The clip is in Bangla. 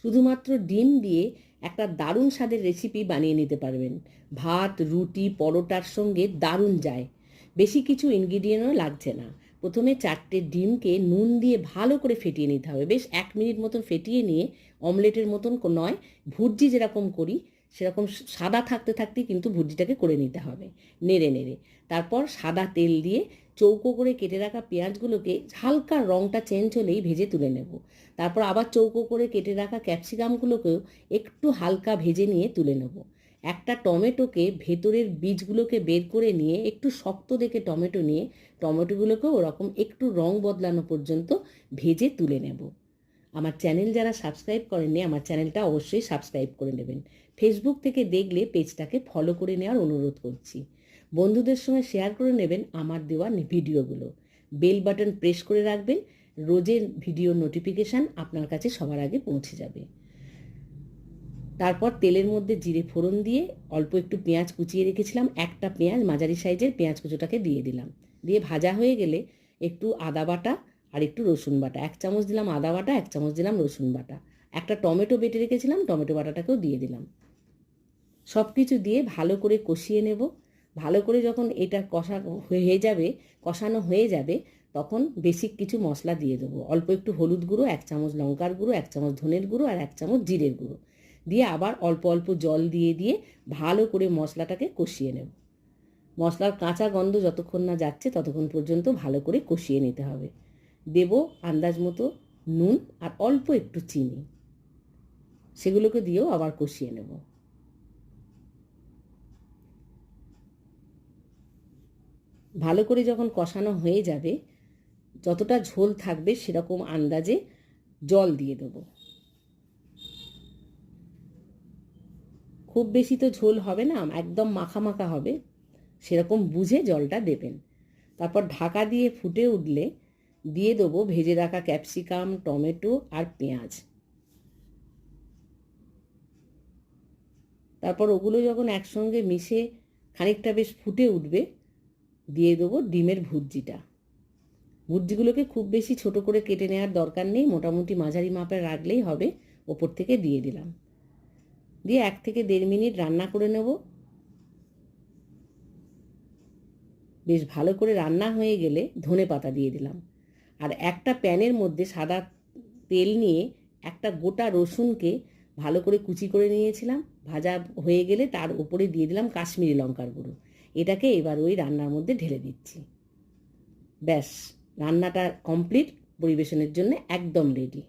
শুধুমাত্র ডিম দিয়ে একটা দারুণ স্বাদের রেসিপি বানিয়ে নিতে পারবেন। ভাত, রুটি, পরোটার সঙ্গে দারুণ যায়। বেশি কিছু ইনগ্রিডিয়েন্টও লাগছে না। প্রথমে 4টে ডিমকে নুন দিয়ে ভালো করে ফেটিয়ে নিতে হবে। বেশ 1 মিনিট মতন ফেটিয়ে নিয়ে অমলেটের মতন নয়, ভুর্জি যেরকম করি সেরকম সাদা থাকতে থাকতেই কিন্তু ভুর্জিটাকে করে নিতে হবে, নেড়ে নেড়ে। তারপর সাদা তেল দিয়ে চৌকো করে কেটে রাখা পেঁয়াজগুলোকে হালকা রঙটা চেঞ্জ হলেই ভেজে তুলে নেব। তারপর আবার চৌকো করে কেটে রাখা ক্যাপসিকামগুলোকেও একটু হালকা ভেজে নিয়ে তুলে নেব। একটা টমেটোকে ভেতরের বীজগুলোকে বের করে নিয়ে একটু শক্ত দেখে টমেটো নিয়ে টমেটোগুলোকেও ওরকম একটু রং বদলানো পর্যন্ত ভেজে তুলে নেব। আমার চ্যানেল যারা সাবস্ক্রাইব করেননি, আমার চ্যানেলটা অবশ্যই সাবস্ক্রাইব করে নেবেন। ফেসবুক থেকে দেখলে পেজটাকে ফলো করে নেওয়ার অনুরোধ করছি। বন্ধুদের সঙ্গে শেয়ার করে নেবেন আমার দেওয়া ভিডিওগুলো। বেল বাটন প্রেস করে রাখবেন, রোজের ভিডিও নোটিফিকেশান আপনার কাছে সবার আগে পৌঁছে যাবে। তারপর তেলের মধ্যে জিরে ফোড়ন দিয়ে অল্প একটু পেঁয়াজ কুচিয়ে রেখেছিলাম, একটা পেঁয়াজ মাঝারি সাইজের পেঁয়াজ কুচোটাকে দিয়ে দিলাম। দিয়ে ভাজা হয়ে গেলে একটু আদা বাটা আর একটু রসুন বাটা, 1 চামচ দিলাম আদা বাটা, 1 চামচ দিলাম রসুন বাটা, একটা টমেটো বেটে রেখেছিলাম, টমেটো বাটাটাকেও দিয়ে দিলাম। সব কিছু দিয়ে ভালো করে কষিয়ে নেব। ভালো করে যখন এটা কষানো হয়ে যাবে তখন বেসিক কিছু মশলা দিয়ে দেবো। অল্প একটু হলুদ গুঁড়ো, 1 চামচ লঙ্কার গুঁড়ো, 1 চামচ ধনের গুঁড়ো আর 1 চামচ জিরের গুঁড়ো দিয়ে আবার অল্প অল্প জল দিয়ে ভালো করে মশলাটাকে কষিয়ে নেব। মশলার কাঁচা গন্ধ যতক্ষণ না যাচ্ছে ততক্ষণ পর্যন্ত ভালো করে কষিয়ে নিতে হবে। দেব আন্দাজ মতো নুন আর অল্প একটু চিনি, সেগুলোকে দিয়েও আবার কষিয়ে নেব। ভালো করে যখন কষানো হয়ে যাবে, যতটা ঝোল থাকবে সেরকম আন্দাজে জল দিয়ে দেবো। খুব বেশি তো ঝোল হবে না, একদম মাখা মাখা হবে, সেরকম বুঝে জলটা দেবেন। তারপর ঢাকা দিয়ে ফুটে উঠলে দিয়ে দেবো ভেজে রাখা ক্যাপসিকাম, টমেটো আর পেঁয়াজ। তারপর ওগুলো যখন একসঙ্গে মিশে খানিকটা বেশ ফুটে উঠবে, দিয়ে দেবো ডিমের ভুর্জিটা। ভুর্জিগুলোকে খুব বেশি ছোট করে কেটে নেওয়ার দরকার নেই, মোটামুটি মাঝারি মাপের রাখলেই হবে। ওপর থেকে দিয়ে দিলাম, দিয়ে 1 থেকে 1.5 মিনিট রান্না করে নেব। বেশ ভালো করে রান্না হয়ে গেলে ধনেপাতা দিয়ে দিলাম। আর একটা প্যানের মধ্যে সাদা তেল নিয়ে একটা গোটা রসুনকে ভালো করে কুচি করে নিয়েছিলাম, ভাজা হয়ে গেলে তার উপরে দিয়ে দিলাম কাশ্মীরি লঙ্কার গুঁড়ো। এটাকে এবার ওই রান্নার মধ্যে ঢেলে দিচ্ছি। ব্যাস, রান্নাটা কমপ্লিট, পরিবেশনের জন্য একদম রেডি।